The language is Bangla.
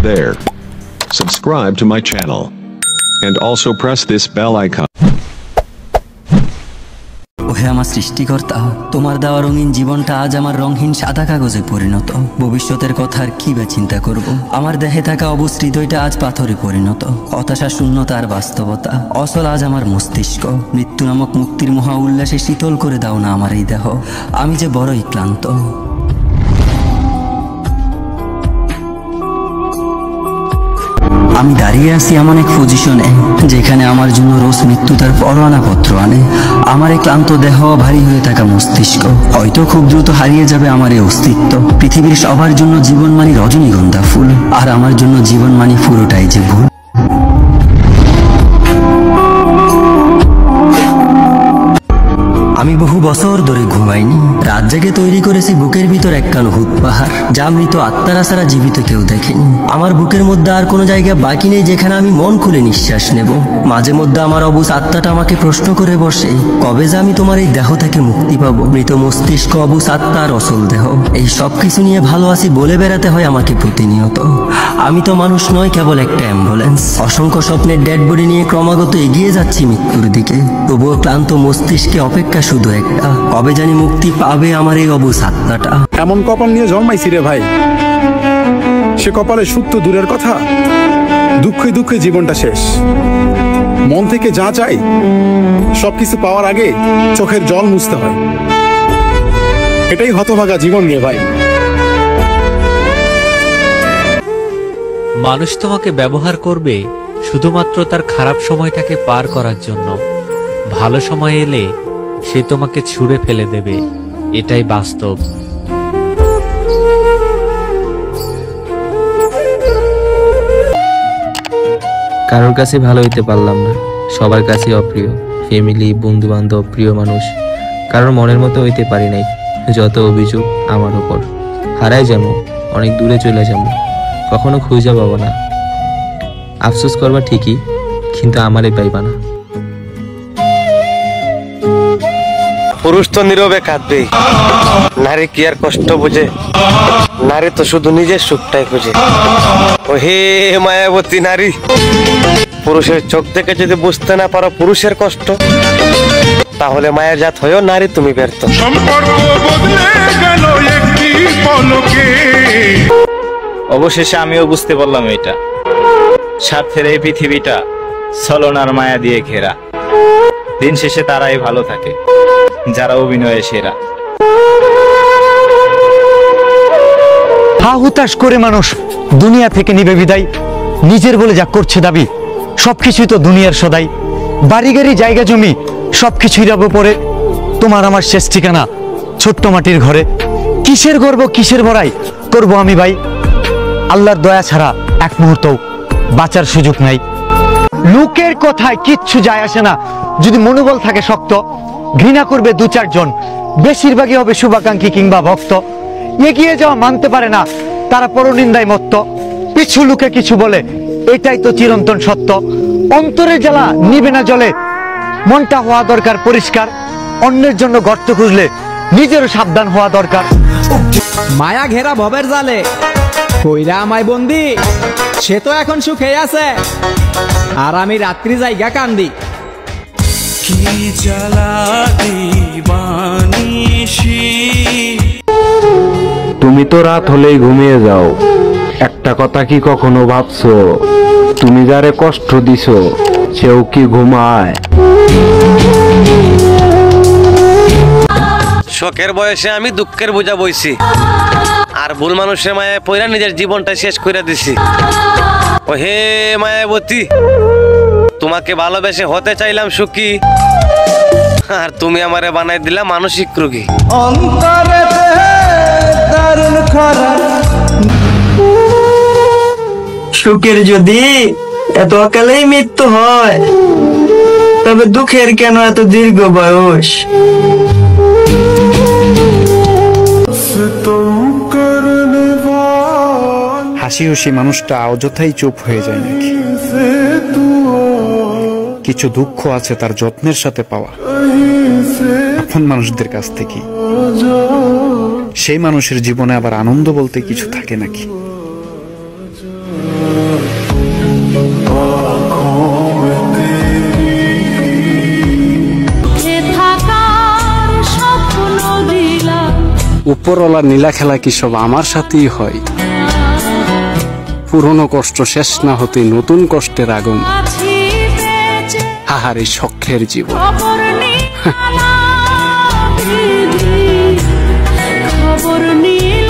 there. Subscribe to my channel. And also press this bell icon. ওহে আমার সৃষ্টিকর্তা, তোমার দেওয়া রঙিন জীবনটা আজ আমার রঙহীন সাদা কাগজে পরিণত। ভবিষ্যতের কথার কি বা চিন্তা করব? আমার দেহে থাকা অবুঝ হৃদয়টা আজ পাথরে পরিণত। হতাশা, শূন্যতা আর বাস্তবতা অচল আজ আমার মস্তিষ্ক। মৃত্যু নামক মুক্তির মহা উল্লাসে শীতল করে দাও না আমার এই দেহ। আমি যে বড়ই ক্লান্ত। আমি দাঁড়িয়ে আছি এমন এক পজিশনে যেখানে আমার জন্য রোজ মৃত্যু তার পরোয়ানা পত্র আনে। আমার এই ক্লান্ত দেহ, ভারী হয়ে থাকা মস্তিষ্ক হয়তো খুব দ্রুত হারিয়ে যাবে আমার এই অস্তিত্ব। পৃথিবীর সবার জন্য জীবন মানি রজনীগন্ধা ফুল, আর আমার জন্য জীবন মানি পুরোটাই যে ভুল। আমি বহু বছর ধরে ঘুমাইনি, রাত জেগে তৈরি করেছি বুকের ভিতর একখান হুদ পাহাড়, যা মৃত আত্মারা ছাড়া জীবিত কেউ দেখেনি। আমার বুকের মধ্যে আর কোনো জায়গা বাকি নেই যেখানে আমি মন খুলে নিঃশ্বাস নেব। মাঝে মধ্যে আমার অবুঝ আত্মাটা আমাকে প্রশ্ন করে বসে, কবে যে আমি তোমার এই দেহ থেকে মুক্তি পাবো। মৃত মস্তিষ্ক, অবুঝ আত্মা আর অচল দেহ, এই সব কিছু নিয়ে ভালো আছি বলে বেড়াতে হয় আমাকে প্রতিনিয়ত। আমি তো মানুষ নয়, কেবল একটা অ্যাম্বুলেন্স। অসংখ্য স্বপ্নের ডেড বডি নিয়ে ক্রমাগত এগিয়ে যাচ্ছি মৃত্যুর দিকে। তবুও ক্লান্ত মস্তিষ্কে অপেক্ষা শুধু একটা, কবে জানি মুক্তি পাবে আমার এই অবুঝ আত্মাটা। এমন কপাল নিয়ে জন্মাইছি রে ভাই, সে কপালে সুখ তো দূরের কথা, দুঃখে দুঃখে জীবনটা শেষ। মন থেকে যা চাই সবকিছু পাওয়ার আগে চোখের জল মুছতে হয়। এটাই হতভাগা জীবন রে ভাই। মানুষ তোমাকে ব্যবহার করবে শুধুমাত্র তার খারাপ সময়টাকে পার করার জন্য। ভালো সময় এলে সে তোমাকে ছুঁড়ে ফেলে দেবে, এটাই বাস্তব। কারোর কাছে ভালো হইতে পারলাম না, সবার কাছে অপ্রিয়। ফ্যামিলি, বন্ধু বান্ধব, প্রিয় মানুষ, কারোর মনের মতো হইতে পারি নাই। যত অভিযোগ আমার উপর, হারাই যাবো, অনেক দূরে চলে যাবো, কখনো খুঁজে পাবো না। আফসোস করবা ঠিকই, কিন্তু আমারে পাইবা না। পুরুষ তো নীরবে কাঁদবে, নারী কি আর কষ্ট বুঝে? নারী তো শুধু নিজের সুখটাই খুঁজে। ও হে মায়াবতী নারী, পুরুষের চোখ থেকে যদি বুঝতে না পারো পুরুষের কষ্ট, তাহলে মায়ের জাত হয়েও নারী তুমি ব্যর্থ। অবশেষে আমিও বুঝতে পারলাম এটা, স্বার্থের এই পৃথিবীটা ছলনার মায়া দিয়ে ঘেরা। দিন শেষে তারাই ভালো থাকে যারা অভিনয়ে সেরা। হা হুতাশ করে মানুষ দুনিয়া থেকে নিবে বিদায়, নিজের বলে যা করছে দাবি সবকিছুই তো দুনিয়ার সদাই। বাড়ি গাড়ি, জায়গা জমি সবকিছুই রবে পড়ে, তোমার আমার শেষ ঠিকানা ছোট্ট মাটির ঘরে। কিসের গর্ব, কিসের বড়াই করবো আমি ভাই? আল্লাহর দয়া ছাড়া এক মুহূর্ত বাঁচার সুযোগ নাই। লোকের কথায় কিচ্ছু যায় আসে না, যদি মনোবল থাকে শক্ত। ঘৃণা করবে দু চারজন, বেশিরভাগই হবে শুভাকাঙ্ক্ষী কিংবা ভক্ত। এগিয়ে যাওয়া মানতে পারে না, তারা পরনিন্দায় মত্ত। পিছু লোকে কিছু বলে, এটাই তো চিরন্তন সত্য। অন্তরের জ্বালা নিবে না জলে, মনটা হওয়া দরকার পরিষ্কার। অন্যের জন্য গর্ত খুঁজলে নিজেরও সাবধান হওয়া দরকার। মায়া ঘেরা ভবের জালে কইরা আমায় বন্দি, সে তো এখন সুখে আছে, আর আমি রাত্রি জায়গা কান্দি। তুমি তো রাত হলেই ঘুমিয়ে যাও, একটা কথা কি কখনো ভাবছো? তুমি যারে কষ্ট দিছো সেও কি ঘুমায়? শোকের বয়সে আমি দুঃখের বোঝা বইছি, আর ভুল মানুষের মায়ায় পইরা নিজের জীবনটা শেষ করে দিছি। ও হে মায়াবতী, তোমাকে ভালোবেসে হতে চাইলাম সুখী, আর তুমি আমারে বানাই দিলা মানসিক রোগী। সুখের যদি এত অকালেই মৃত্যু হয়, তবে দুঃখের কেন এত দীর্ঘ বয়স? হাসি খুশি মানুষটা অযথাই চুপ হয়ে যায় নাকি? কিছু দুঃখ আছে তার যত্নের সাথে পাওয়া আপন মানুষদের কাছ থেকে। সেই মানুষের জীবনে আবার আনন্দ বলতে কিছু থাকে নাকি? উপরওয়ালার নীলা খেলা কি সব আমার সাথেই হয়? পুরনো কষ্ট শেষ না হতে নতুন কষ্টের আগমন। হাহারে শখের জীবন। খবর নীল